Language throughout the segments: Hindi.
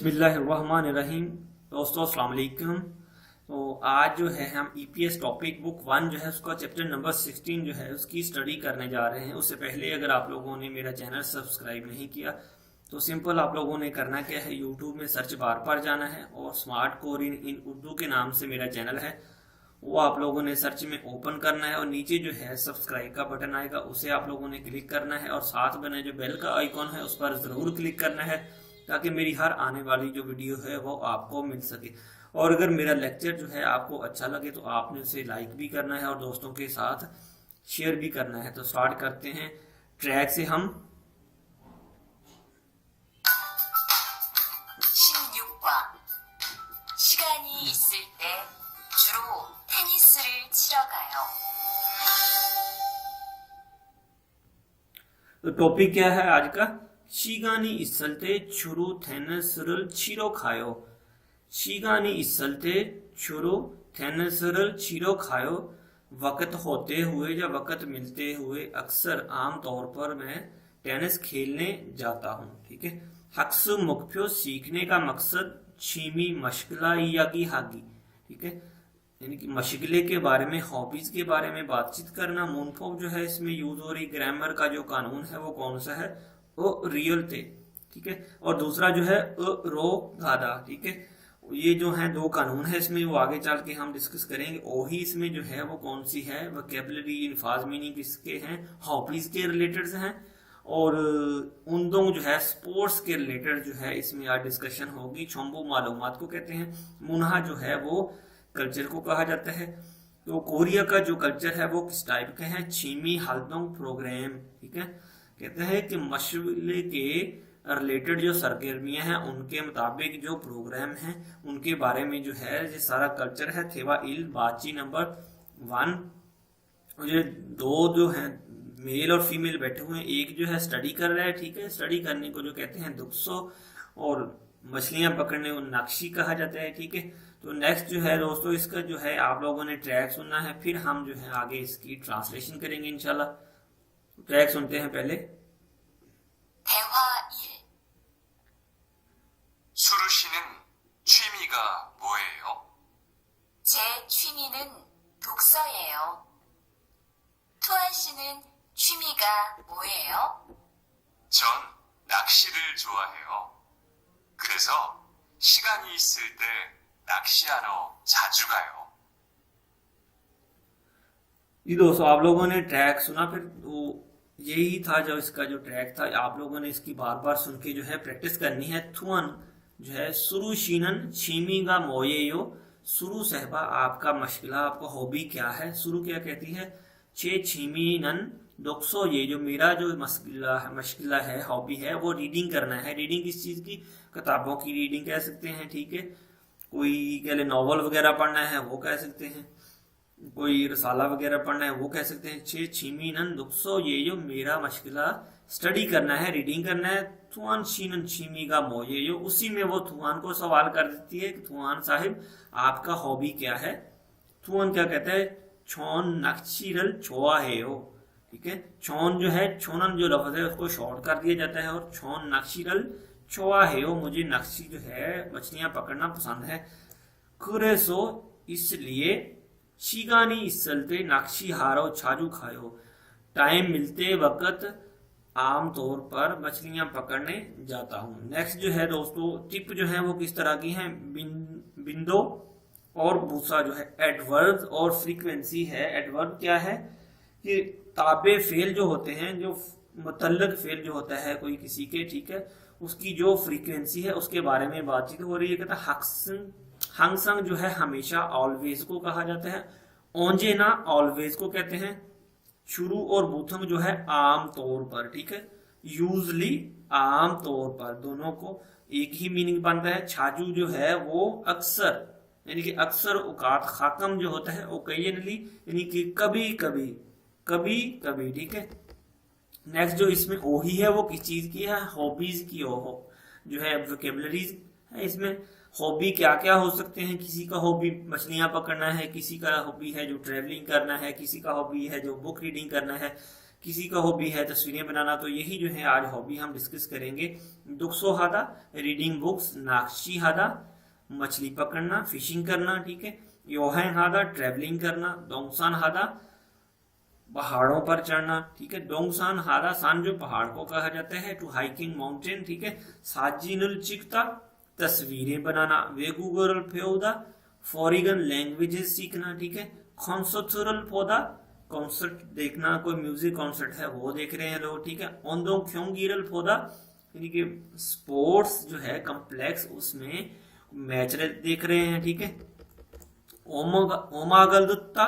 बिस्मिल्लाहिर्रहमानिर्रहीम। दोस्तों अस्सलाम वालेकुम। तो आज जो है हम ईपीएस टॉपिक बुक 1 जो है उसका चैप्टर नंबर 16 जो है उसकी स्टडी करने जा रहे हैं। उससे पहले अगर आप लोगों ने मेरा चैनल सब्सक्राइब नहीं किया तो सिंपल आप लोगों ने करना क्या है, यूट्यूब में सर्च बार पर जाना है और स्मार्ट कोर इन उर्दू के नाम से मेरा चैनल है, वो आप लोगों ने सर्च में ओपन करना है और नीचे जो है सब्सक्राइब का बटन आएगा उसे आप लोगों ने क्लिक करना है और साथ बने जो बेल का आइकॉन है उस पर जरूर क्लिक करना है ताकि मेरी हर आने वाली जो वीडियो है वो आपको मिल सके। और अगर मेरा लेक्चर जो है आपको अच्छा लगे तो आपने उसे लाइक भी करना है और दोस्तों के साथ शेयर भी करना है। तो स्टार्ट करते हैं ट्रैक से हम। 16과 시간이 있을 때 주로 테니스를 치러 가요. तो टॉपिक क्या है आज का? शीगानी इसलते छुरु थेनसरल छिरो खायो। शीगानी इसलते छुरु थेनसरल छिरो खायो। वक्त होते हुए या वक्त मिलते हुए अक्सर आम तौर पर मैं टेनिस खेलने जाता हूँ। ठीक है। हक्स मुख्यो सीखने का मकसद छीमी मशगला या की हागी। ठीक है, यानी कि मशगले के बारे में, हॉबीज के बारे में बातचीत करना। मूनफॉक जो है इसमें यूज हो रही ग्रामर का जो कानून है वो कौन सा है? ओ रियल थे। ठीक है। और दूसरा जो है रो गादा। ठीक है, ये जो है दो कानून है इसमें, वो आगे चल के हम डिस्कस करेंगे। ओही इसमें जो है वो कौन सी है? वोकैबुलरी अल्फाज मीनिंग किसके हैं? हॉबीज के रिलेटेड हैं। और उन दो जो है स्पोर्ट्स के रिलेटेड जो है इसमें आज डिस्कशन होगी। छोम्बो मालूमात को कहते हैं। मुनहा जो है वो कल्चर को कहा जाता है। तो कोरिया का जो कल्चर है वो किस टाइप के हैं? छीमी हल्दोंग प्रोग्राम। ठीक है, कहते हैं कि मशगले के रिलेटेड जो सरगर्मियां हैं उनके मुताबिक जो प्रोग्राम हैं उनके बारे में जो है ये सारा कल्चर है। थेवा इल बाची नंबर 1। ये दो जो है मेल और फीमेल बैठे हुए हैं, एक जो है स्टडी कर रहा है। ठीक है, स्टडी करने को जो कहते हैं दुक्सो, और मछलियां पकड़ने को नक्शी कहा जाता है। ठीक है। तो नेक्स्ट जो है दोस्तों इसका जो है आप लोगों ने ट्रैक सुनना है, फिर हम जो है आगे इसकी ट्रांसलेशन करेंगे इंशाल्लाह। ट्रैक सुनते हैं पहले। 대화 1. 수루 씨는 취미가 뭐예요? 제 취미는 독서예요. 투안 씨는 취미가 뭐예요? 전 낚시를 좋아해요. 그래서 시간이 있을 때 낚시하러 자주 가요. ये दोस्तों आप लोगों ने ट्रैक सुना, फिर वो यही था जो इसका जो ट्रैक था। आप लोगों ने इसकी बार बार सुन के जो है प्रैक्टिस करनी है। थुअन जो है सुरु शीनन छीमी का मोयेयो। सुरु सहबा आपका मशगला, आपका हॉबी क्या है? सुरु क्या कहती है? छे छीमीनन दोक्सो, ये जो मेरा जो मशगला है, हॉबी है, वो रीडिंग करना है। रीडिंग किस चीज की? किताबों की रीडिंग कह सकते हैं। ठीक है, कोई कह ले नॉवल वगैरह पढ़ना है वो कह सकते हैं, कोई रसाला वगैरह पढ़ना है वो कह सकते हैं। छे छीमीनन दुक्सो, ये जो मेरा मशगला स्टडी करना है, रीडिंग करना है। थुआन शीनन छीमी का मो, ये जो उसी में वो थुआन को सवाल कर देती है कि थुआन साहिब आपका हॉबी क्या है? थुआन क्या कहता है? छोन नक्शीरल छोआ है हो। ठीक है, छोन जो है, छोनन जो लफ्ज है उसको शॉर्ट कर दिया जाता है और छोन नक्शीरल छोआ है हो, मुझे नक्शी जो है मछलियां पकड़ना पसंद है। कुरेसो, इसलिए शीगानी इसलते नक्शी हारो छाजू खायो, टाइम मिलते वक्त आम तौर पर मछलियां पकड़ने जाता हूँ। नेक्स्ट जो है दोस्तों टिप जो है वो किस तरह की है? बिंदो और भूसा जो है एडवर्ब और फ्रीक्वेंसी है। एडवर्ब क्या है कि ताबे फेल जो होते हैं, जो मुतल्लक फेल जो होता है कोई किसी के, ठीक है, उसकी जो फ्रीक्वेंसी है उसके बारे में बातचीत हो रही है। कहता है हंगसंग जो है हमेशा, ऑलवेज को कहा जाता है। ओंजे ना ऑलवेज को कहते हैं। शुरू और बूथम जो है आम तौर पर। ठीक है, यूजली आम तौर पर, दोनों को एक ही मीनिंग बनता है। छाजू जो है वो अक्सर, यानी कि अक्सर औकात। खाकम जो होता है ओकेजनली, यानी कि कभी कभी, कभी कभी। ठीक है। नेक्स्ट जो इसमें ओही है वो किस चीज की है? हॉबीज की हो जो है वोकैबुलरीज है इसमें। हॉबी क्या क्या हो सकते हैं? किसी का हॉबी मछलियां पकड़ना है, किसी का हॉबी है जो ट्रेवलिंग करना है, किसी का हॉबी है जो बुक रीडिंग करना है, किसी का हॉबी है तस्वीरें बनाना, तो यही जो है आज हॉबी हम डिस्कस करेंगे। दुक्सो हादा रीडिंग बुक्स, नाक्शी हादा मछली पकड़ना, फिशिंग करना, ठीक है। योहें हादा ट्रेवलिंग करना, दोंगसान हादा पहाड़ों पर चढ़ना, ठीक है। डोंगसान हादा सान जो पहाड़ को कहा जाता है, टू हाइकिंग माउंटेन, ठीक है। साजिनुल चिकता तस्वीरें बनाना, वेगुगरल फेउदा फॉरिगन लैंग्वेजेस सीखना, ठीक है। कॉन्सर्टरल पौधा कॉन्सर्ट देखना, कोई म्यूजिक कॉन्सर्ट है वो देख रहे हैं लोग, ठीक है। ओंदो क्योंगिरल पौधा यानी कि स्पोर्ट्स जो है कम्प्लेक्स उसमें मैच देख रहे हैं, ठीक है। ओमागल दुत्ता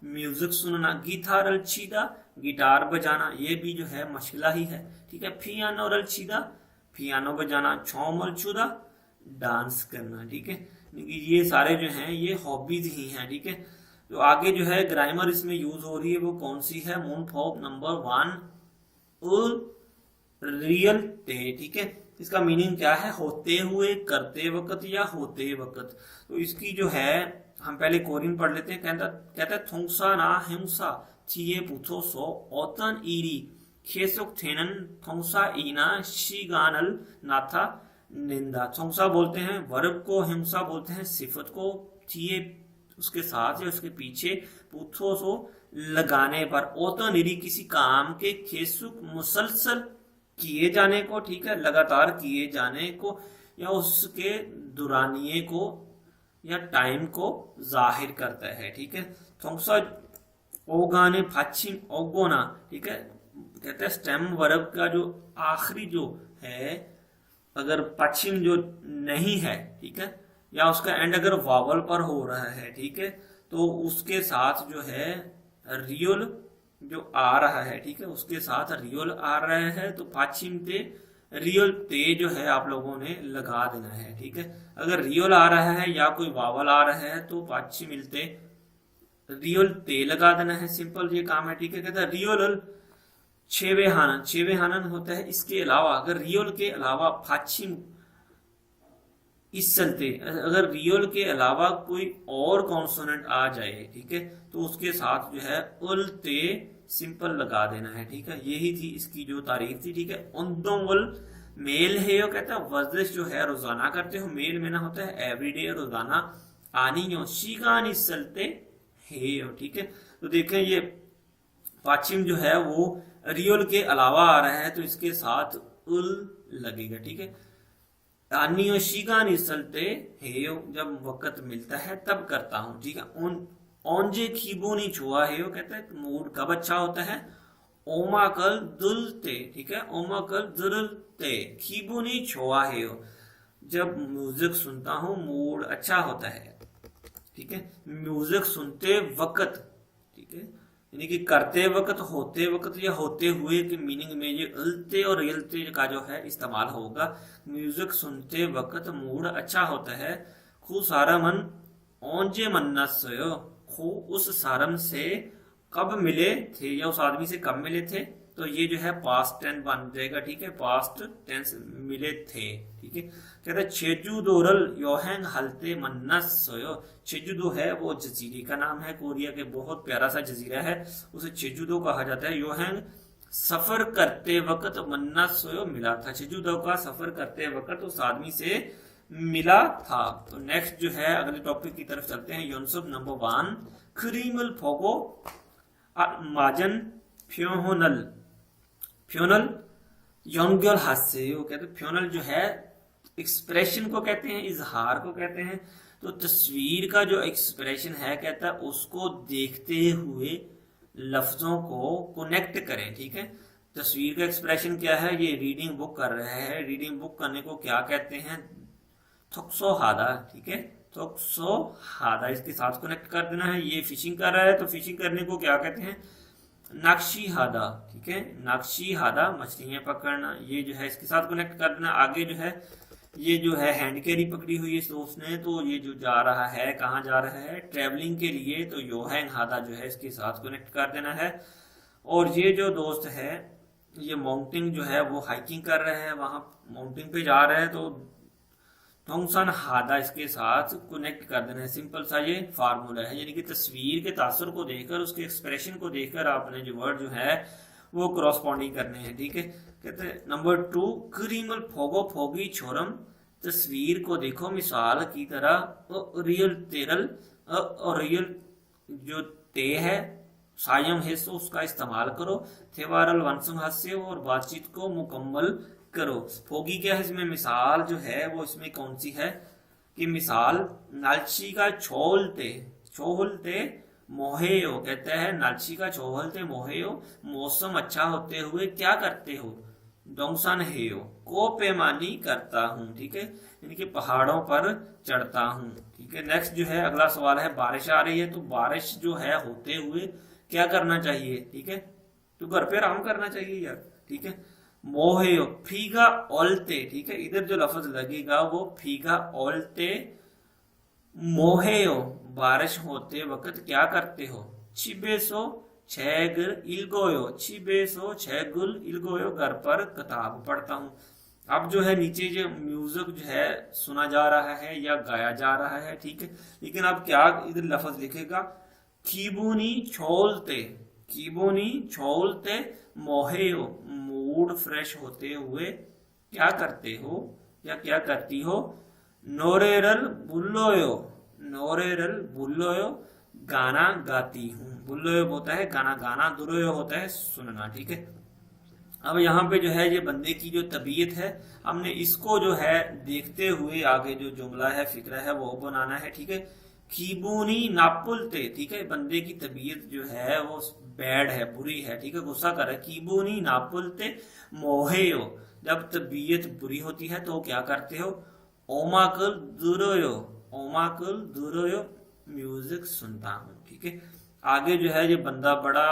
म्यूजिक सुनना, गिटार अलचीदा गिटार बजाना, ये भी जो है मशगला ही है, ठीक है। पियानो अलचीदा पियानो बजाना, छौमल चुदा डांस करना, ठीक है। ये सारे जो हैं ये हॉबीज ही हैं, ठीक है। तो आगे जो है ग्रामर इसमें यूज हो रही है वो कौन सी है, मूनफॉब नंबर 1 रियल टे, ठीक है। इसका मीनिंग क्या है, होते हुए, करते वक्त या होते वक्त। तो इसकी जो है हम पहले कोरियन पढ़ लेते हैं। कहता है थोंगसा ना हिंसा थिए पुथो सो ओतन इरी खेसुक थेनन थोंगसा इना शिगानल नाथा निंदा। थोंगसा बोलते हैं वर्ब को, हिंसा बोलते हैं सिफत को, थिए उसके साथ या उसके पीछे, पुथो सो लगाने पर, ओतन इरी किसी काम के, खेसुक मुसलसल किए जाने को, ठीक है, लगातार किए जाने को या उसके दुरानिये को या टाइम को जाहिर करता है, ठीक है। थोंगसा ओगाने फाचिम ओगोना, ठीक है। कहते हैं स्टेम वर्ब का जो आखिरी जो है अगर पश्चिम जो नहीं है, ठीक है, या उसका एंड अगर वावल पर हो रहा है, ठीक है, तो उसके साथ जो है रियल जो आ रहा है, ठीक है, उसके साथ रियल आ रहा है तो पश्चिम ते रियल ते जो है आप लोगों ने लगा देना है, ठीक है। अगर रियल आ रहा है या कोई वावल आ रहा है तो पाछी मिलते रियल ते लगा देना है, सिंपल ये काम है, ठीक है। कहता है रियल छेवे हानन होता है। इसके अलावा अगर रियल के अलावा फाचिम इस चलते अगर रियल के अलावा कोई और कॉन्सोनेंट आ जाए, ठीक है, तो उसके साथ जो है उल ते सिंपल लगा देना है, ठीक है। यही थी इसकी जो तारीफ थी, ठीक है। उन्दोंगल मेल है, यो कहता है वर्जिश जो है रोजाना करते हो, मेल में ना होता है एवरीडे रोजाना, आनी यो शिगानी चलते है, ठीक है। तो देखें ये पाचिम जो है वो रियल के अलावा आ रहा है तो इसके साथ उल लगेगा, ठीक है। आनियो शिगानी चलते है, जब वक्त मिलता है तब करता हूँ, ठीक है। ओंजे खीबोनी छुआ है, कहता है मूड कब अच्छा होता है, ओमाकल दुलते, ठीक है। ओमाकल दुलते खीबोनी छुआ है, जब म्यूजिक सुनता हूँ मूड अच्छा होता है, ठीक है। म्यूजिक सुनते वक्त, ठीक है, यानी कि करते वक्त, होते वक्त या होते हुए के मीनिंग में ये उलते और रियलते का जो है इस्तेमाल होगा। म्यूजिक सुनते वक्त मूड अच्छा होता है। खू सारा मन ओंजे मन्ना सोयो, खू उस सारम से कब मिले थे या उस आदमी से कब मिले थे, तो ये जो है पास्ट टेंस बन जाएगा, ठीक है, पास्ट टेंस मिले थे, ठीक है। कहते हैं चेजुदोरल योहेंग हलते मन्नस सोयो। चेजुदो है वो जजीरे का नाम है, कोरिया के बहुत प्यारा सा जजीरा है, उसे चेजुदो कहा जाता है। योहेंग सफर करते वक्त मन्नस सोयो मिला था, चेजुदो का सफर करते वक्त उस आदमी से मिला था। तो नेक्स्ट जो है अगले टॉपिक की तरफ चलते हैं। योनसुब नंबर 1 क्रीमल फोगो माजन फ्योनल फ्योनल योंगल हास्य, वो कहते हैं फ्योनल जो है एक्सप्रेशन को कहते हैं, इजहार को कहते हैं। तो तस्वीर का जो एक्सप्रेशन है कहता है उसको देखते हुए लफ्जों को कनेक्ट करें, ठीक है। तस्वीर का एक्सप्रेशन क्या है, ये रीडिंग बुक कर रहे हैं, रीडिंग बुक करने को क्या कहते हैं, थोक्सो हादा, ठीक है, थोक्सो हादा इसके साथ कनेक्ट कर देना है। ये फिशिंग कर रहा है तो फिशिंग करने को क्या कहते हैं, नाक्शी हादा, ठीक है, नाक्शी हादा मछलियां पकड़ना, ये जो है इसके साथ कनेक्ट कर देना। आगे जो है ये जो है हैंड कैरी पकड़ी हुई है इस दोस्त ने, तो ये जो जा रहा है कहाँ जा रहा है, ट्रेवलिंग के लिए, तो योहेंग हादा जो है इसके साथ कनेक्ट कर देना है। और ये जो दोस्त है ये माउंटेन जो है वो हाइकिंग कर रहे हैं, वहां माउंटेन पे जा रहे हैं, तो टोंगसन हादा इसके साथ कनेक्ट कर देना है। सिंपल सा ये फार्मूला है, यानी कि तस्वीर के तासुर को देखकर, उसके एक्सप्रेशन को देखकर आपने जो वर्ड जो है वो करॉस्पॉन्डिंग करने हैं, ठीक है। कहते हैं नंबर 2, क्रीमल फोगो फोगी छोरम, तस्वीर को देखो मिसाल की तरह। रियल तेरल, रियल जो ते है सायम है सो उसका इस्तेमाल करो। थेवारल वंशम हास्य और बातचीत को मुकम्मल करो। फोगी क्या है, इसमें मिसाल जो है वो इसमें कौन सी है कि मिसाल नालची का छोलते, छोलते मोहेयो, कहते हैं नालची का छोलते मोहेयो, मौसम अच्छा होते हुए क्या करते हो, डोंगसन हेयो, को पैमानी करता हूँ, ठीक है, यानी कि पहाड़ों पर चढ़ता हूँ, ठीक है। नेक्स्ट जो है अगला सवाल है, बारिश आ रही है तो बारिश जो है होते हुए क्या करना चाहिए, ठीक है, तो घर पे आराम करना चाहिए यार, ठीक है। मोहेयो फीगा ओलते, ठीक है, इधर जो लफ्ज लगेगा वो फीगा ओलते, मोहेयो बारिश होते वक्त क्या करते हो, छिबेसो छेगुल इल्गोयो, छिबेसो छेगुल इल्गोयो, घर पर किताब पढ़ता हूँ। अब जो है नीचे जो म्यूजिक जो है सुना जा रहा है या गाया जा रहा है, ठीक है, लेकिन अब क्या इधर लफ्ज लिखेगा, कीबूनी छोलते, कीबूनी छोलते मोहेयो, मूड फ्रेश होते हुए क्या करते हो या क्या करती हो, नोरेरल बुल्लोयो, नोरेरल बुल्लोयो, गाना गाती हूँ। बुल्लोयो होता है गाना गाना, दुरोयो होता है सुनना, ठीक है। अब यहाँ पे जो है ये बंदे की जो तबीयत है, हमने इसको जो है देखते हुए आगे जो जुमला है फिक्रा है वो बनाना है, ठीक है। कीबूनी नापुलते, ठीक है, बंदे की तबीयत जो है वो बैड है, बुरी है, ठीक है, गुस्सा कर रहा है। कीबूनी नापुलते मोहेयो, जब तबीयत बुरी होती है तो क्या करते हो, ओमाकुल दुरोयो, ओमाकुल दुरोयो, म्यूजिक सुनता हूँ, ठीक है। आगे जो है ये बंदा बड़ा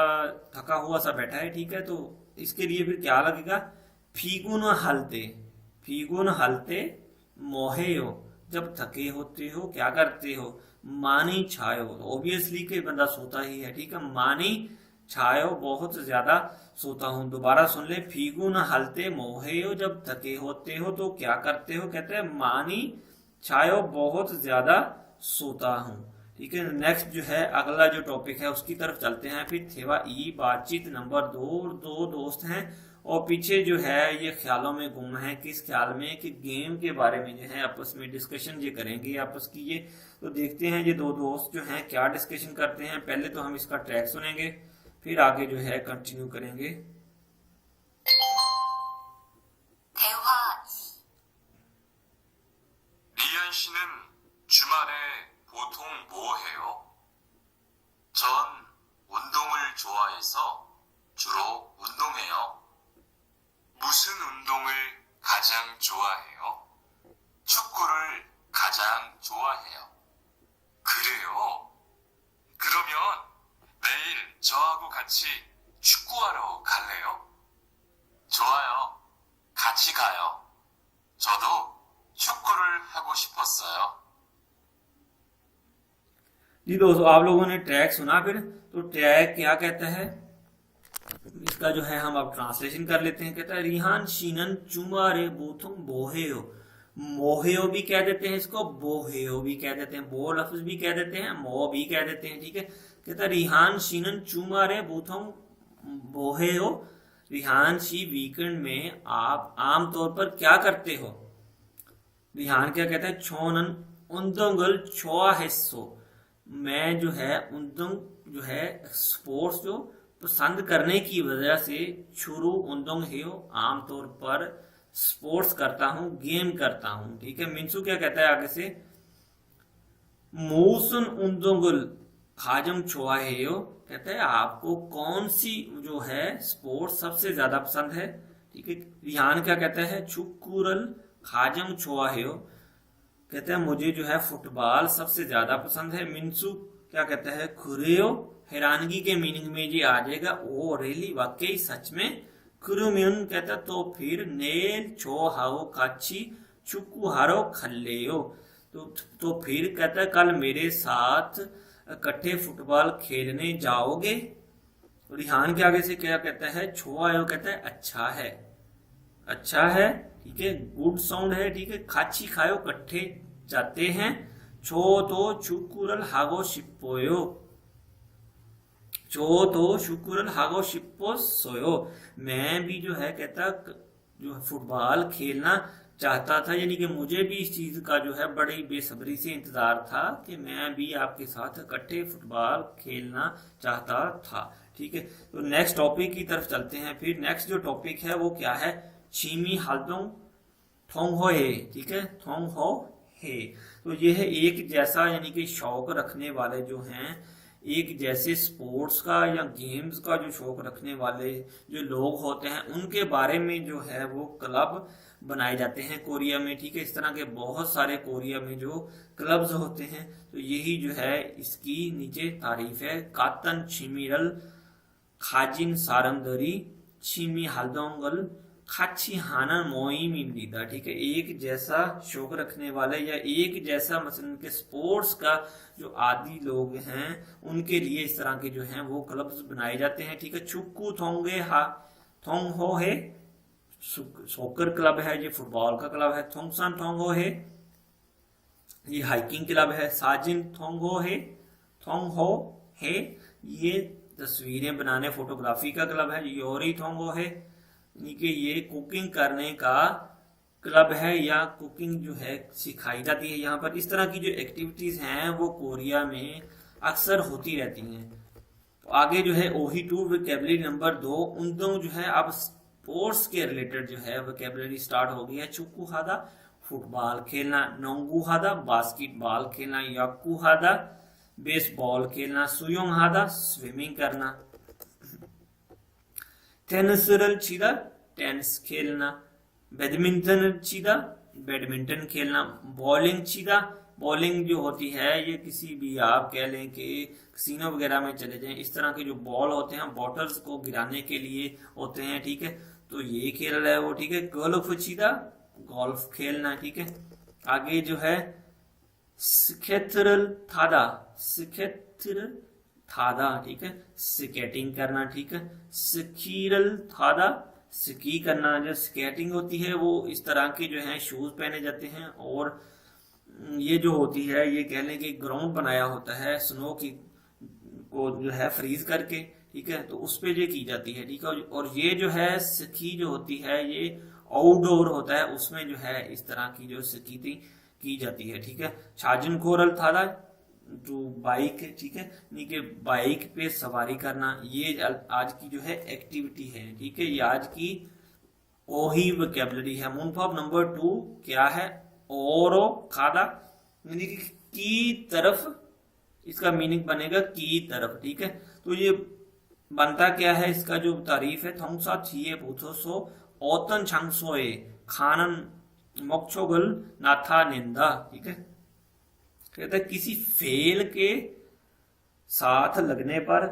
थका हुआ सा बैठा है, ठीक है, तो इसके लिए फिर क्या लगेगा, फीगुन हलते, फीगुन हलते मोहेयो, जब थके होते हो क्या करते हो, मानी छायो, ऑब्वियसली के बंदा सोता ही है, ठीक है, मानी छायो बहुत ज्यादा सोता हूँ। दोबारा सुन ले, फीगुन हलते मोहेयो, जब थके होते हो तो क्या करते हो, कहते हैं मानी छायो बहुत ज्यादा सोता हूँ, ठीक है। नेक्स्ट जो है अगला जो टॉपिक है उसकी तरफ चलते हैं। फिर थेवा ई बातचीत नंबर 2, दो दोस्त हैं और पीछे जो है ये ख्यालों में गुम है, किस ख्याल में कि गेम के बारे में जो है आपस में डिस्कशन ये करेंगे आपस की, ये तो देखते हैं ये दो दोस्त जो हैं क्या डिस्कशन करते हैं। पहले तो हम इसका ट्रैक सुनेंगे फिर आगे जो है कंटिन्यू करेंगे। 대화 2. 리안 씨는 주말에 보통 뭐 해요? 전 운동을 좋아해서 주로 운동해요. 무슨 운동을 가장 좋아해요? 축구를 가장 좋아해요. 그래요? 그러면 내일 저하고 같이 축구하러 갈래요? 좋아요. 같이 가요. 저도 축구를 하고 싶었어요. जी दोस्तों, आप लोगों ने ट्रैक सुना, फिर तो ट्रैक क्या कहता है इसका जो है हम अब ट्रांसलेशन कर लेते हैं। कहता है रिहान शीनन चुमारे बोथुम बोहेयो, मोहेयो भी कह देते हैं इसको, बोहेयो भी कह देते हैं, बो लफ्ज भी कह देते हैं, मो भी कह देते हैं, ठीक है। कहता है रिहान शीनन चुमारे बोथुम बोहेयो, रिहान शी वीकेंड में आप आमतौर पर क्या करते हो। रिहान क्या कहता है, छोनन उन्दोंगल छोआ हिस्सो, मैं जो है उन्दोंग जो है स्पोर्ट्स जो पसंद करने की वजह से शुरू उन्दोंग हेयो, आमतौर पर स्पोर्ट्स करता हूँ, गेम करता हूँ, ठीक है। मिंसू क्या कहता है आगे से, मूसन उन्दोंगल खाजम छोआ हेयो, कहता है आपको कौन सी जो है स्पोर्ट्स सबसे ज्यादा पसंद है, ठीक है। रिहान क्या कहता है, छुकुरल खाजम छोआ हेयो, कहते हैं मुझे जो है फुटबॉल सबसे ज्यादा पसंद है। मिंसू क्या कहता है, खुरेयो, हैरानगी के मीनिंग में जी आ जाएगा, ओ रियली वाकई सच में। खुरुम्युन कहता है तो फिर नेल छो हाओ काची चुकू हारो खल्लेयो, तो फिर कहता है कल मेरे साथ इकट्ठे फुटबॉल खेलने जाओगे। रिहान के आगे से क्या कहता है, छो आयो कहता है अच्छा है, अच्छा है, ठीक है, गुड साउंड है, ठीक है। खाची खायो कट्ठे जाते हैं, छो तो चुकुरल हागो शिपोयो, 저도 축구를 하고 싶었어요। मैं भी जो है कहता जो फुटबॉल खेलना चाहता था, यानी कि मुझे भी इस चीज का जो है बड़ी बेसब्री से इंतजार था कि मैं भी आपके साथ इकट्ठे फुटबॉल खेलना चाहता था। ठीक है, तो नेक्स्ट टॉपिक की तरफ चलते हैं। फिर नेक्स्ट जो टॉपिक है वो क्या है, चीमी हालदों थोंग हो हे। ठीक है, थोंग हो हे, तो ये है एक जैसा यानी कि शौक रखने वाले जो हैं, एक जैसे स्पोर्ट्स का या गेम्स का जो शौक रखने वाले जो लोग होते हैं उनके बारे में जो है वो क्लब बनाए जाते हैं कोरिया में। ठीक है, इस तरह के बहुत सारे कोरिया में जो क्लब्स होते हैं, तो यही जो है इसकी नीचे तारीफ है। कातन छिमिरल खाजिन सारमदरी छिमी हालदोंगल खाची हाना मोइमिमनिदा। ठीक है, एक जैसा शौक रखने वाले या एक जैसा मसलन के स्पोर्ट्स का जो आदि लोग हैं उनके लिए इस तरह के जो हैं वो क्लब्स बनाए जाते हैं। ठीक है, चुक्कू थोंगे हा थोंग हो है सॉकर क्लब है, ये फुटबॉल का क्लब है। थोंगसान थोंगो है, ये हाइकिंग क्लब है। साजिन थोंगो है, थोंग हो है, ये तस्वीरें बनाने फोटोग्राफी का क्लब है। योरी थोंगो है, यानी कि ये कुकिंग करने का क्लब है या कुकिंग जो है सिखाई जाती है यहाँ पर। इस तरह की जो एक्टिविटीज हैं वो कोरिया में अक्सर होती रहती हैं। तो आगे जो है OHI2 वोकैबुलरी नंबर 2, उन दोनों जो है अब स्पोर्ट्स के रिलेटेड जो है वोकैबुलरी स्टार्ट हो गई है। चुक्कू हादा फुटबॉल खेलना, नोंगू हादा बास्केटबॉल खेलना, याकू हादा बेसबॉल खेलना, सुयोंग हादा स्विमिंग करना, टेनिसरल चीदा टेनिस खेलना, बैडमिंटन चीदा बैडमिंटन खेलना, बॉलिंग चीदा बॉलिंग जो होती है ये किसी भी आप कह लें कि कसिनो वगैरह में चले जाएं, इस तरह के जो बॉल होते हैं बॉटल्स को गिराने के लिए होते हैं। ठीक है, तो ये खेल रहा है वो। ठीक है, गोल्फ चीदा गोल्फ खेलना। ठीक है, आगे जो है स्केटरल थादा स्केटर थादा। ठीक है, स्केटिंग करना। ठीक है, स्कीरल थादा स्की करना। जो स्केटिंग होती है वो इस तरह के जो है शूज पहने जाते हैं और ये जो होती है ये कह लें कि ग्राउंड बनाया होता है स्नो की को जो है फ्रीज करके। ठीक है, तो उस पे ये की जाती है। ठीक है, और ये जो है स्की जो होती है ये आउटडोर होता है, उसमें जो है इस तरह की जो स्की की जाती है। ठीक है, छाजन कोरल थादा जो बाइक। ठीक है, यानी कि बाइक पे सवारी करना, ये आज की जो है एक्टिविटी है। ठीक है, ये आज की OHI वोकैबुलरी है। मूनफॉर्म नंबर 2 क्या है, ओरो खादा, यानी कि की तरफ, इसका मीनिंग बनेगा की तरफ। ठीक है, तो ये बनता क्या है, इसका जो तारीफ है, थोंगसा छिए पूछो ओतन छांगसोए खानन मोक्षोगल नाथा निंदा। ठीक है, कहता है किसी फेल के साथ लगने पर,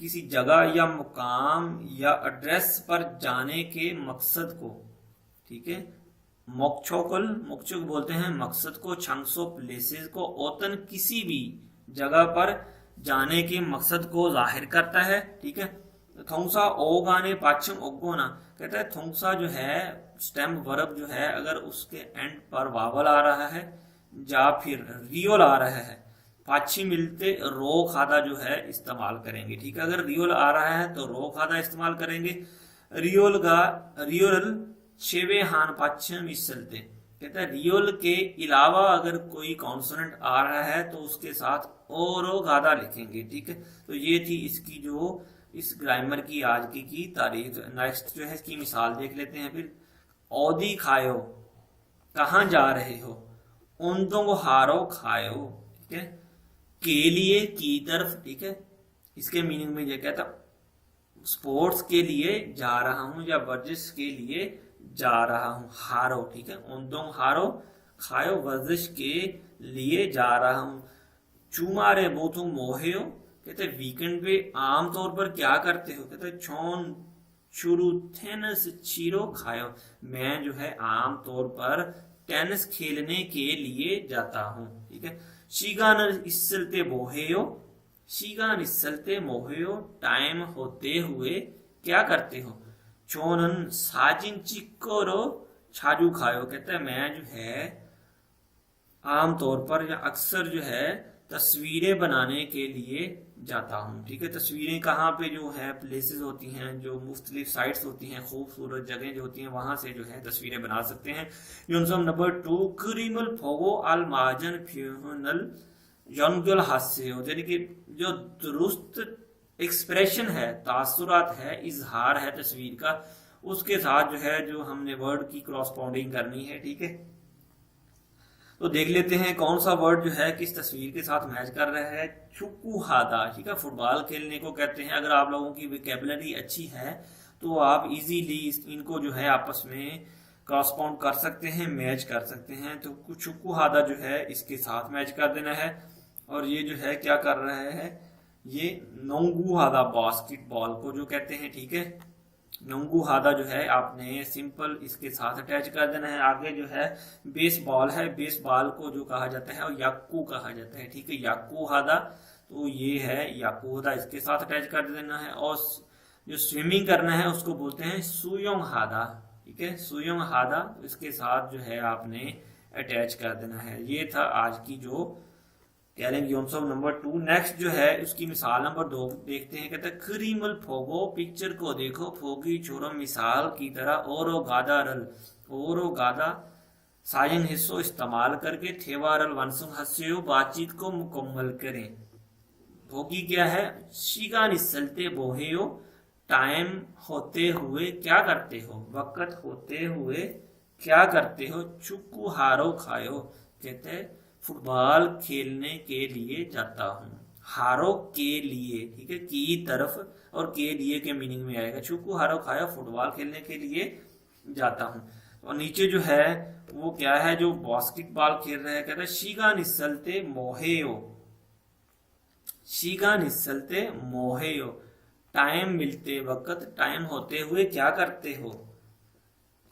किसी जगह या मुकाम या एड्रेस पर जाने के मकसद को। ठीक है, मोक्षोकल मोक्षुक बोलते हैं मकसद को, छंगसो प्लेसेस को, ओतन किसी भी जगह पर जाने के मकसद को जाहिर करता है। ठीक है, थोंगसा ओगाने पाचम ओगोना, कहता है थोंगसा जो है स्टेम वर्ब जो है अगर उसके एंड पर वावल आ रहा है या फिर रियोल आ रहा है, पाछी मिलते रो खादा जो है इस्तेमाल करेंगे। ठीक है, अगर रियोल आ रहा है तो रो खादा इस्तेमाल करेंगे। रियोल छेवे हान पाछम मिसलते, कहता है रियोल के अलावा अगर कोई कॉन्सोनेंट आ रहा है तो उसके साथ ओ रो गादा लिखेंगे। ठीक है, तो ये थी इसकी जो इस ग्रामर की आज की तारीफ। नेक्स्ट जो है इसकी मिसाल देख लेते हैं। फिर औदी खायो, कहाँ जा रहे हो, उन को हारो खायो। ठीक है, के लिए की तरफ। ठीक है, इसके मीनिंग में ये कहता स्पोर्ट्स के लिए जा रहा हूं या वर्जिश के लिए जा रहा हूं, हारो। ठीक है, उन हारो खायो, वर्जिश के लिए जा रहा हूं। चुमारे बोतु मोहेयो, कहते वीकेंड पे आमतौर पर क्या करते हो, कहते छोन शुरू टेनिस चीरो खायो, मैं जो है आमतौर पर टेनिस खेलने के लिए जाता हूं। ठीक है, शीगान इसलते मोहेयो, शीगान इसलते मोहेयो, टाइम होते हुए क्या करते हो। चोनन साजिन चिक्कोरो छाजू खायो, कहता है मैं जो है आमतौर पर या अक्सर जो है तस्वीरें बनाने के लिए जाता हूँ। ठीक है, तस्वीरें कहाँ पे जो है प्लेसेस होती हैं, जो मुख्तलिफ साइट्स होती हैं, खूबसूरत जगह जो होती हैं, वहां से जो है तस्वीरें बना सकते हैं। नंबर 2 क्रीमल फोगो अल माजन फ्यूनल यंगल हास्य, यानी कि जो दुरुस्त एक्सप्रेशन है, तासुरात है, इजहार है तस्वीर का, उसके साथ जो है जो हमने वर्ड की क्रॉसपॉन्डिंग करनी है। ठीक है, तो देख लेते हैं कौन सा वर्ड जो है किस तस्वीर के साथ मैच कर रहा है। चुकुहादा, ठीक है, फुटबॉल खेलने को कहते हैं। अगर आप लोगों की वोकैबुलरी अच्छी है तो आप इजीली इनको जो है आपस में क्रॉसपॉन्ड कर सकते हैं, मैच कर सकते हैं। तो चुकुहादा जो है इसके साथ मैच कर देना है। और ये जो है क्या कर रहा है, ये नोंगुहादा बास्केटबॉल को जो कहते हैं। ठीक है, नोंगुहादा जो है आपने सिंपल इसके साथ अटैच कर देना है। आगे जो है बेसबॉल है, बेसबॉल को जो कहा जाता है और याकू कहा जाता है। ठीक है, याकुहादा, तो ये है याकुहादा, इसके साथ अटैच कर देना है। और जो स्विमिंग करना है उसको बोलते हैं सुयोंग हादा। ठीक है, सुयोंग हादा, इसके साथ जो है आपने अटैच कर देना है। ये था आज की जो कैलेंग योमसोव नंबर 2। नेक्स्ट जो है उसकी मिसाल नंबर 2 देखते हैं। कहते हैं क्रीमल फोगो, पिक्चर को देखो, फोगी छोरो मिसाल की तरह, ओरो गादा रल, ओरो गादा सायन हिस्सों इस्तेमाल करके, थेवारल वंसुंग हस्यो, बातचीत को मुकम्मल करें। फोगी क्या है, शिगा निसलते बोहेयो, टाइम होते हुए क्या करते हो, वक्त होते हुए क्या करते हो, चुक्कू हारो खायो, कहते हैं फुटबॉल खेलने के लिए जाता हूँ। हारो के लिए, ठीक है, की तरफ और के लिए के मीनिंग में आएगा। चुकू हारो खाया, फुटबॉल खेलने के लिए जाता हूँ। और नीचे जो है वो क्या है, जो बास्केटबॉल खेल रहे हैं, कहता है शीगा निसलते मोहेयो, शीगा निसलते मोहेयो, टाइम मिलते वक्त, टाइम होते हुए क्या करते हो।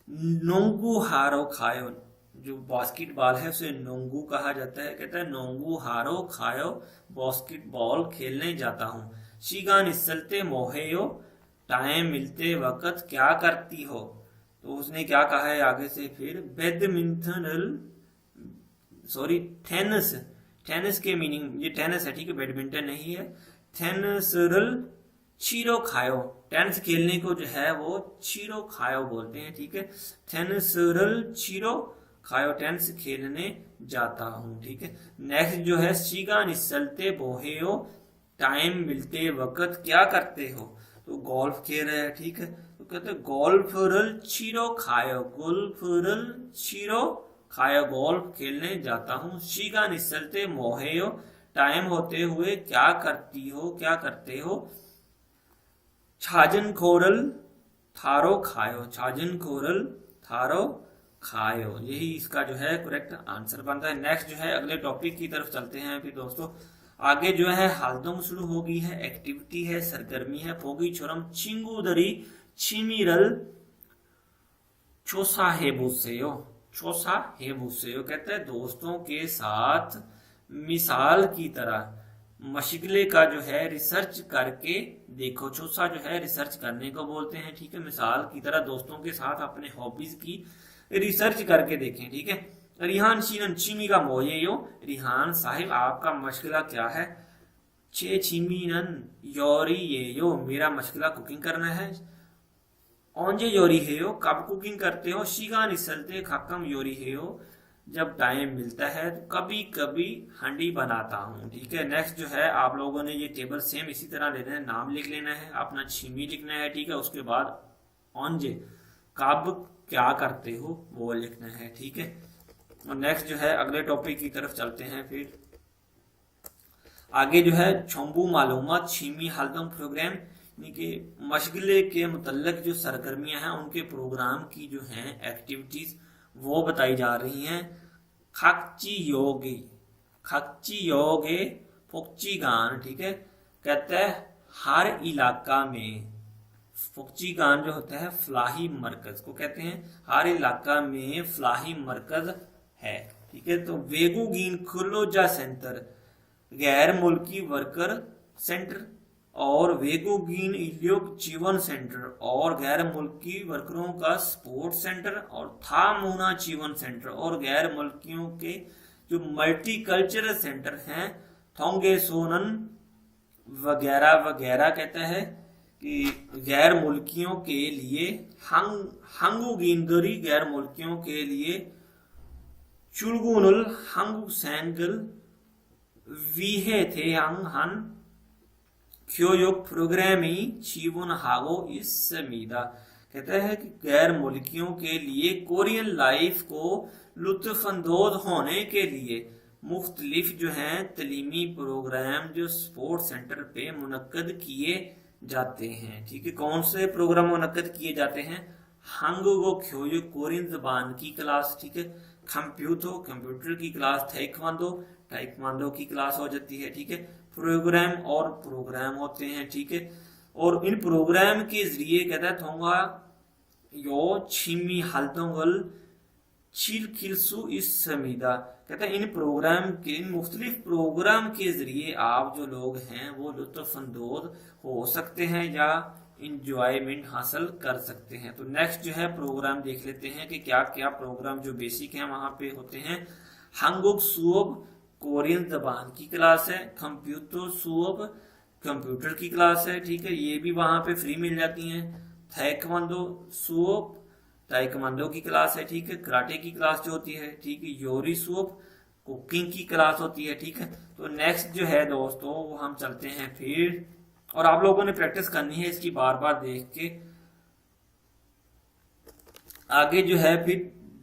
नोंगू हारो खायो, जो बास्केटबॉल है उसे नोंगू कहा जाता है। कहता है नोंगू हारो खायो, बास्केटबॉल खेलने जाता हूँ। शीगा निसलते मोहेयो, टाइम मिलते वक्त क्या करती हो। तो उसने क्या कहा है आगे से, फिर बैडमिंटन, सॉरी टेनिस, टेनिस के मीनिंग, ये टेनिस है, ठीक है, बैडमिंटन नहीं है। टेनिसरल चीरो खायो, टेनिस खेलने को जो है वो चीरो खायो बोलते हैं। ठीक है, टेनिसरल चीरो खायो, टेनिस खेलने जाता हूँ। ठीक है, नेक्स्ट जो है शीगा निसलते बोहेयो, टाइम मिलते वक्त क्या करते हो। तो गोल्फ खेल रहे हैं। ठीक है, तो कहते हैं गोल्फरल चीरो खायो, गोल्फरल चीरो खायो, गोल्फ खेलने जाता हूँ। शीगा निसलते मोहेयो, टाइम होते हुए क्या करती हो, क्या करते हो। छाजन खोरल थारो खायो, छाजन खोरल थारो खायो, यही इसका जो है करेक्ट आंसर बनता है। नेक्स्ट जो है अगले टॉपिक की तरफ चलते हैं। फिर दोस्तों आगे जो है हालतों शुरू हो गई है, एक्टिविटी है, सरगर्मी है। फोगी छोरम चिंगुदरी चिमिरल चोसा हेबुसेयो, चोसा हेबुसेयो, कहते हैं दोस्तों के साथ मिसाल की तरह मशगले का जो है रिसर्च करके देखो। चोसा जो है रिसर्च करने को बोलते हैं। ठीक है, मिसाल की तरह दोस्तों के साथ अपने हॉबीज की रिसर्च करके देखें। ठीक है, रिहान शीनन चिमी का मोये, रिहान साहिब आपका मशगला क्या है। चे चिमीनन योरी ये यो, मेरा मशगला कुकिंग करना है। ओंजे योरी है यो, कब कुकिंग करते हो। शीगा निसलते खाकम योरी है यो, जब टाइम मिलता है तो कभी कभी हांडी बनाता हूँ। ठीक है, नेक्स्ट जो है आप लोगों ने ये टेबल सेम इसी तरह लेना है, नाम लिख लेना है, अपना छिमी लिखना है। ठीक है, उसके बाद ओंजे कब क्या करते हो वो लिखना है। ठीक है, और नेक्स्ट जो है अगले टॉपिक की तरफ चलते हैं। फिर आगे जो है छोंबू मालूमात छिमी हलदम प्रोग्राम, यानी कि मशगले के मुतल्लिक जो सरगर्मियां हैं उनके प्रोग्राम की जो हैं एक्टिविटीज वो बताई जा रही हैं। खक्ची योगे, खक्ची योगे फोक्ची गान। ठीक है, कहता है हर इलाका में, फोक्ची गान जो होता है फलाही मरकज को कहते हैं, हर इलाका में फलाही मरकज है। ठीक है, तो वेगुगीन खुलोजा सेंटर गैर मुल्की वर्कर सेंटर, और वेगुगीन इलियोग जीवन सेंटर और गैर मुल्की वर्करों का सपोर्ट सेंटर, और थामुना जीवन सेंटर और गैर मुल्कियों के जो मल्टी कल्चरल सेंटर हैं थोंगे सोनन वगैरह वगैरह कहता है कि गैर मुल्कियों के लिए हंगुगिंदरी गैर मुल्कियों के लिए चुलगुनुल हंगु सैंगल विहे थे हन क्योयोग प्रोग्रामी चीवन हागो इस मीदा कहता है कि गैर मुल्कियों के लिए कोरियन लाइफ को लुत्फानंदोज होने के लिए मुख्तलिफ जो हैं तलीमी प्रोग्राम जो स्पोर्ट सेंटर पे मुनक्कद किए जाते हैं। ठीक है, कौन से प्रोग्राम मुनक्कद किए जाते हैं? हंगुगो ख्योयो कोरियन जबान की क्लास, ठीक है, कंप्यूटर की क्लास, ताइक्वांडो की क्लास हो जाती है। ठीक है, प्रोग्राम होते हैं। ठीक है, और इन प्रोग्राम के जरिए कहता है थोंगा यो छिमी हल्तोंगल चिलकिलसु इस समीदा कहता है इन मुख्तलिफ प्रोग्राम के जरिए आप जो लोग हैं वो लुत्फानंदोज हो सकते हैं या इंजॉयमेंट हासिल कर सकते हैं। तो नेक्स्ट जो है प्रोग्राम देख लेते हैं कि क्या क्या प्रोग्राम जो बेसिक हैं वहां पे होते हैं। हंगुक सुओब कोरियन जबान की क्लास है, कंप्यूटर सुओब कंप्यूटर की क्लास है। ठीक है, ये भी वहां पे फ्री मिल जाती हैं। ताइक्वांडो सुओब ताइक्वांडो की क्लास है। ठीक है, कराटे की क्लास जो होती है। ठीक है, योरी सुओब कुकिंग की क्लास होती है। ठीक है, तो नेक्स्ट जो है दोस्तों वो हम चलते हैं फिर, और आप लोगों ने प्रैक्टिस करनी है इसकी बार बार देख के। आगे जो है फिर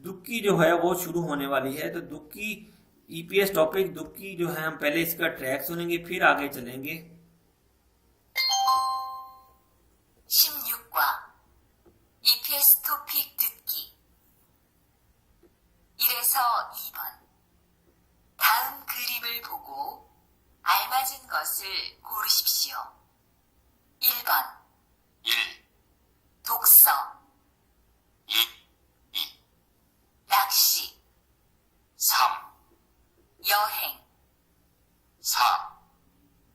दुक्की जो है वो शुरू होने वाली है। तो दुक्की ईपीएस टॉपिक दुक्की जो है हम पहले इसका ट्रैक सुनेंगे फिर आगे चलेंगे। 16과 EPS 토픽 듣기 1에서 2번 다음 그림을 보고 알맞은 것을 고르십시오. 1번 1, 독서 2, 낚시 3, 여행 4,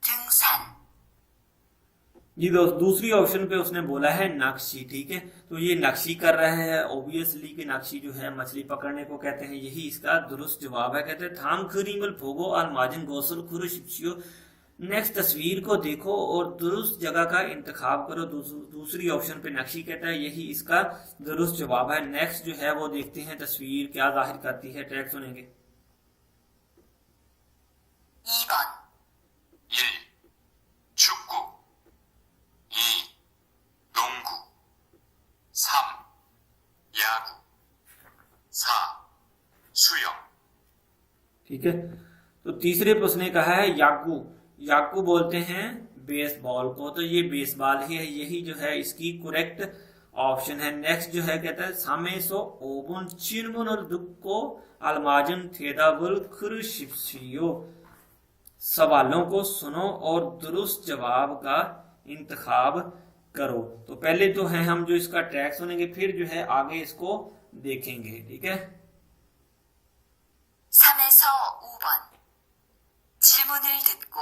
등산 ये दूसरी ऑप्शन पे उसने बोला है नक्शी। ठीक है, तो ये नक्शी कर रहे हैं ऑब्वियसली कि नक्शी जो है मछली पकड़ने को कहते हैं, यही इसका दुरुस्त जवाब है। कहते हैं थाम खरीमल फोगो अलमाजिन गोसल खुरुशियो। नेक्स्ट तस्वीर को देखो और दुरुस्त जगह का इंतखाब करो। दूसरी ऑप्शन पे नक्शी कहता है, यही इसका दुरुस्त जवाब है। नेक्स्ट जो है वो देखते हैं तस्वीर क्या जाहिर करती है, ट्रैक सुनेंगे। 2번 1, 축구 2, 농구 3, 야구 4, 수영 ठीक है, तो तीसरे पे उसने कहा है याकू। याकू बोलते हैं बेसबॉल को, तो ये बेसबॉल ही है, यही जो है इसकी करेक्ट ऑप्शन है। नेक्स्ट जो है कहता है सामेसो ओबुन चिरमुन और दुक्को अलमाजन थेदाबुल खुरशियो। सवालों को सुनो और दुरुस्त जवाब का इंतखाब करो। तो पहले तो है हम जो इसका ट्रैक सुनेंगे फिर जो है आगे इसको देखेंगे। ठीक है, 3에서 5번 질문을 듣고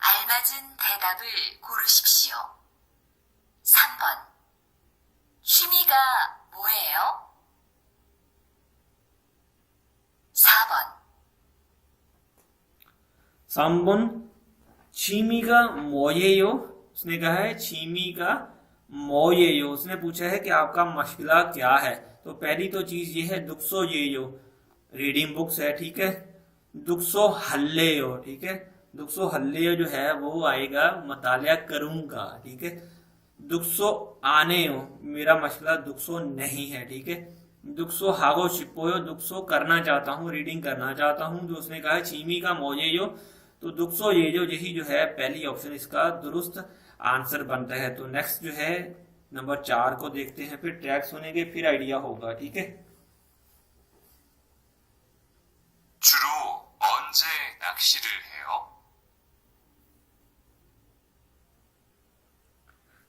알맞은 대답을 고르십시오. 3번 취미가 뭐예요? 4번 3번 चीमी का मोयेयो। उसने कहा है चीमी का मोयेयो। उसने पूछा है कि आपका मशगला क्या है। तो पहली तो चीज ये है दुक्सो येयो, रीडिंग बुक्स है। ठीक है, दुक्सो हल्लेयो। ठीक है, दुक्सो हल्लेयो जो है वो आएगा मतालिया करूंगा। ठीक है, दुक्सो आने हो, मेरा मसला दुक्सो नहीं है। ठीक है, दुक्सो हागो शिपोयो, दुक्सो करना चाहता हूँ, रीडिंग करना चाहता हूँ। जो उसने कहा है चीमी का मोजेयो, तो दुक्सो ये जो यही जो है पहली ऑप्शन इसका दुरुस्त आंसर बनता है। तो नेक्स्ट जो है नंबर 4 को देखते हैं, फिर ट्रैक सुनेंगे फिर आइडिया होगा। ठीक है, 주로 언제 낚시를 해요?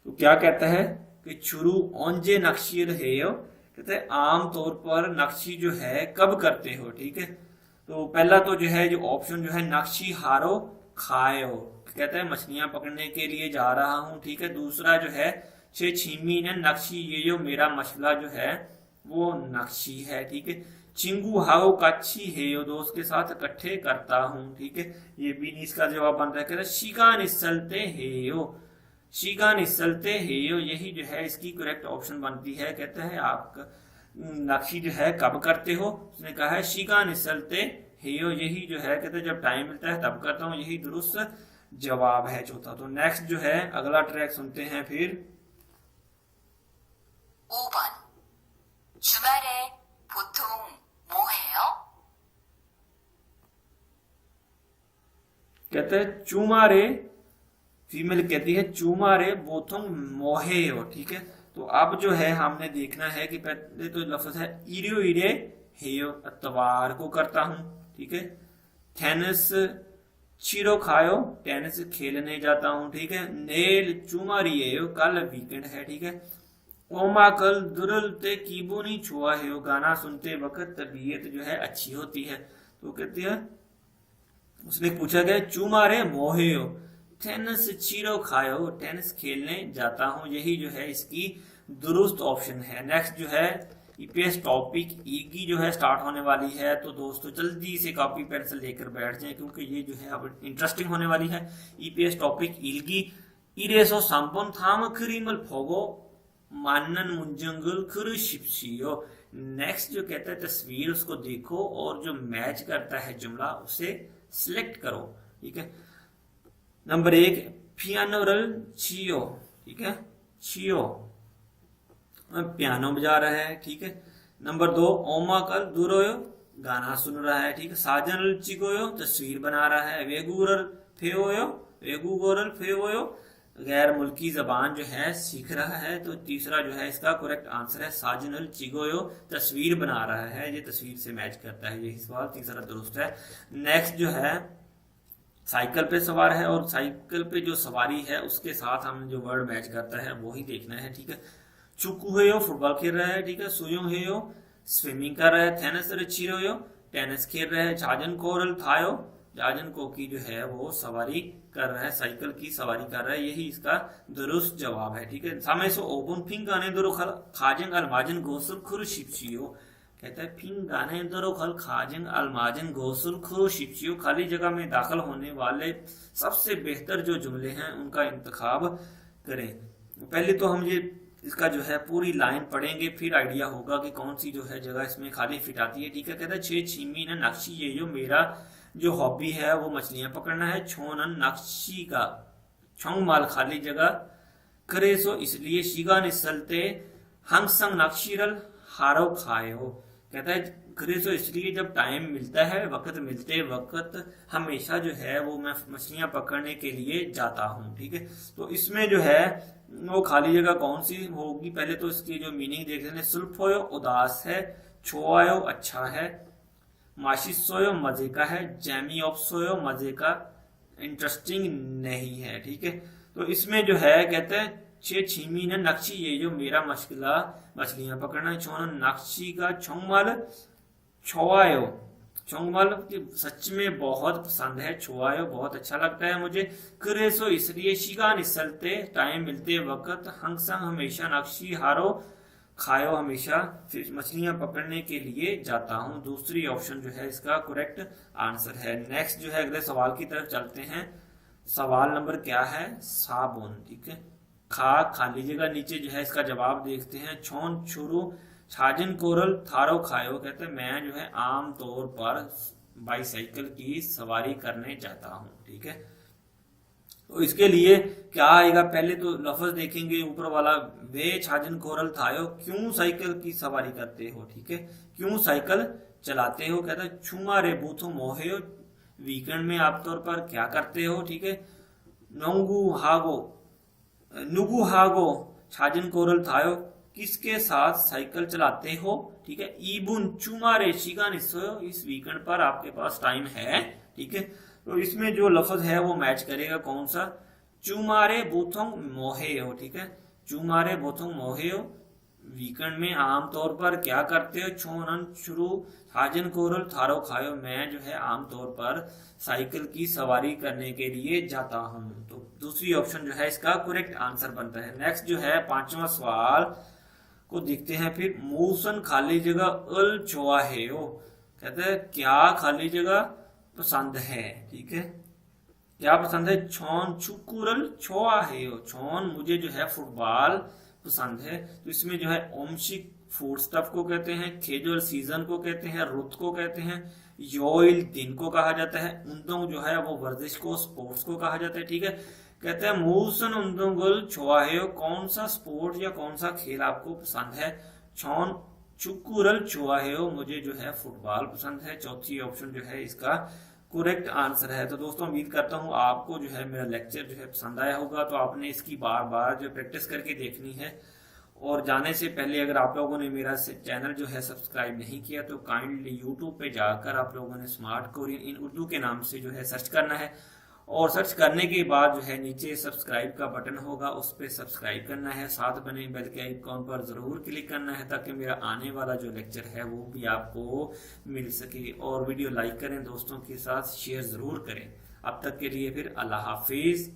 तो क्या कहता है कि चुरू ओंजे नक्शी रहेयो, कहते हैं आमतौर पर नक्शी जो है कब करते हो। ठीक है, तो पहला तो जो है जो ऑप्शन जो है नक्शी हारो खायो, कहते हैं मछलियां पकड़ने के लिए जा रहा हूं। ठीक है, दूसरा जो है छे छीमी ने नक्शी ये जो मेरा मसला जो है वो नक्शी है। ठीक है, चिंगू हाओ काची हेयो दोस्त के साथ इकट्ठे करता हूँ। ठीक है, ये भी इसका जवाब बनता है। कहता है शिगा निसलते हेयो, शिगा निसलते हेयो, यही जो है इसकी करेक्ट ऑप्शन बनती है। कहते हैं आपका नक्शी जो है कब करते हो, उसने कहा है शिगा निसलते हेयो, यही जो है कहते हैं जब टाइम मिलता है तब करता हूँ, यही दुरुस्त जवाब है चौथा। तो नेक्स्ट जो है अगला ट्रैक सुनते हैं फिर। 5번. 주말에 보통 뭐 해요? कहते हैं चुमारे, फीमेल कहती है चुमारे बोथोंग मोहे हो। ठीक है, तो अब जो है हमने देखना है कि पहले तो लफ्ज है इरियो इरे हेयो, इतवार को करता हूँ। ठीक है, टेनिस चिरो खायो, टेनिस खेलने जाता हूँ। ठीक है, नेल चुमारियो, कल वीकेंड है। ठीक है, ओमा कल दुरलते कीबोनी छुआ है, गाना सुनते वक्त तबीयत जो है अच्छी होती है। तो कहती है उसने पूछा गया चुमारे मोहे हो, टेनिस चीरो खायो, टेनिस खेलने जाता हूँ, यही जो है इसकी दुरुस्त ऑप्शन है। नेक्स्ट जो है ईपीएस टॉपिक ईगी जो है स्टार्ट होने वाली है, तो दोस्तों जल्दी से कॉपी पेंसिल लेकर बैठ जाएं क्योंकि ये जो है अब इंटरेस्टिंग होने वाली है। ईपीएस टॉपिक इलगी इरेसो संपन थाम क्रीमल फोगो मानन मुंजंगल खुर शिप्सियो। नेक्स्ट जो कहता है तस्वीर उसको देखो और जो मैच करता है जुमला उसे सिलेक्ट करो। ठीक है, नंबर 1 पियानोरल चियो। ठीक है, चियो पियानो बजा रहा है। ठीक है, नंबर 2 ओमा कल दुरोयो, गाना सुन रहा है। ठीक है, साजन चिकोयो, तस्वीर बना रहा है। वेगुरल फेओयो, वेगुगोरल फेओयो, गैर मुल्की जबान जो है सीख रहा है। तो तीसरा जो है इसका करेक्ट आंसर है साजनल चिगोयो, तस्वीर बना रहा है, ये तस्वीर से मैच करता है, यही सवाल तीसरा दुरुस्त है। नेक्स्ट जो है साइकिल पे सवार है और साइकिल पे जो सवारी है उसके साथ हमने जो वर्ड मैच करता है वो ही देखना है। ठीक है, चुकू है फुटबॉल खेल रहा है। ठीक है, सुयो है स्विमिंग कर रहा है। टेनिस चिरो टेनिस खेल रहा है। जाजन कोरल थायो, जाजन को की जो है वो सवारी कर रहा है, साइकिल की सवारी कर रहा है, यही इसका दुरुस्त जवाब है। ठीक है, समय से ओपन फिंग गाने दो खाजंग अलमाजन गोसल खुर शिप्सियो। कहता है फिंग गाने दो खल खाजंग अलमाजन गोसल खुर शिप्सियो, खाली जगह में दाखिल होने वाले सबसे बेहतर जो जुमले हैं उनका इंतखाब करें। पहले तो हम ये इसका जो है पूरी लाइन पढ़ेंगे, फिर आइडिया होगा कि कौन सी जो है जगह इसमें खाली फिट आती है। ठीक है, कहता है छे छीमी न नक्शी ये जो मेरा जो हॉबी है वो मछलियां पकड़ना है। छोनन नक्शी का छोंग माल खाली जगह करे सो इसलिए शिगा निसलते हंग संग नक्शीरल हारो खाए हो। कहता है करे सो इसलिए जब टाइम मिलता है, वक्त मिलते वक्त हमेशा जो है वो मैं मछलियां पकड़ने के लिए जाता हूँ। ठीक है, तो इसमें जो है वो खाली जगह कौन सी होगी, पहले तो इसकी जो मीनिंग देख लेते हैं। सुल्फोयो उदास है, छोआयो अच्छा है, माशिसोयो मजे का है, जैमी ऑप्सोयो मजे का इंटरेस्टिंग नहीं है। ठीक है, तो इसमें जो है कहते हैं छे छीमी ने नक्शी ये जो मेरा मशगला मछलियां पकड़ना है। छोन नक्शी का छोंगमल छोआयो, छोंगमल सच में बहुत पसंद है, छोआयो बहुत अच्छा लगता है मुझे। करेसो इसलिए शिगा निसलते टाइम मिलते वक्त, हंग संग हमेशा, नक्शी हारो खायो हमेशा, फिर मछलियां पकड़ने के लिए जाता हूं। दूसरी ऑप्शन जो है इसका करेक्ट आंसर है। नेक्स्ट जो है अगले सवाल की तरफ चलते हैं। सवाल नंबर क्या है, साबुन। ठीक है, खा खाली जगह नीचे जो है इसका जवाब देखते हैं। छोन छुरू छाजन कोरल थारो खायो, कहते हैं मैं जो है आम तौर पर बाईसाइकिल की सवारी करने जाता हूँ। ठीक है, तो इसके लिए क्या आएगा, पहले तो लफ्ज देखेंगे ऊपर वाला, वे छाजन कोरल थायो, क्यों साइकिल की सवारी करते हो। ठीक है, क्यों साइकिल चलाते हो। कहता है छुमा रे बूथो मोहे हो, वीकेंड में आमतौर पर क्या करते हो। ठीक है, नोंगू हागो नुगु हागो छाजन कोरल थायो, किसके साथ साइकिल चलाते हो। ठीक है, ईबुन चुमारे शिगा निसोयो, इस वीकेंड पर आपके पास टाइम है। ठीक है, तो इसमें जो लफ्ज है वो मैच करेगा कौन सा, चुमारे बोथोंग मोहे हो। ठीक है, चुमारे बोथोंग मोहे हो, वीकेंड में आमतौर पर क्या करते हो। छोनन शुरू हाजन कोरल थारो खायो, मैं जो है आमतौर पर साइकिल की सवारी करने के लिए जाता हूँ। तो दूसरी ऑप्शन जो है इसका करेक्ट आंसर बनता है। नेक्स्ट जो है पांचवा सवाल, को देखते हैं। फिर मूसन खाली जगह अल छोआ है, वो कहते हैं क्या खाली जगह पसंद है, ठीक है, क्या पसंद है, छौन चुकुरल छोआ है, छौन मुझे जो है फुटबॉल पसंद है। तो इसमें जो है ओमशिक फूड स्टफ को कहते हैं, खेजुअल सीजन को कहते हैं, रुत को कहते हैं, योइल दिन को कहा जाता है, उन्दोंग जो है वो वर्जिश को स्पोर्ट्स को कहा जाता है, ठीक है। कहते हैं मूसन उन्दोंगल छोआहेयो, कौन सा स्पोर्ट या कौन सा खेल आपको पसंद है, छौन चुकुरल छोआहेयो, मुझे जो है फुटबॉल पसंद है। चौथी ऑप्शन जो है इसका करेक्ट आंसर है। तो दोस्तों उम्मीद करता हूँ आपको जो है मेरा लेक्चर जो है पसंद आया होगा। तो आपने इसकी बार बार जो प्रैक्टिस करके देखनी है। और जाने से पहले अगर आप लोगों ने मेरा चैनल जो है सब्सक्राइब नहीं किया तो काइंडली यूट्यूब पे जाकर आप लोगों ने स्मार्ट कोरियन इन उर्दू के नाम से जो है सर्च करना है, और सर्च करने के बाद जो है नीचे सब्सक्राइब का बटन होगा, उस पर सब्सक्राइब करना है, साथ बने बेल के आइकॉन पर जरूर क्लिक करना है ताकि मेरा आने वाला जो लेक्चर है वो भी आपको मिल सके। और वीडियो लाइक करें, दोस्तों के साथ शेयर जरूर करें। अब तक के लिए फिर अल्लाह हाफिज।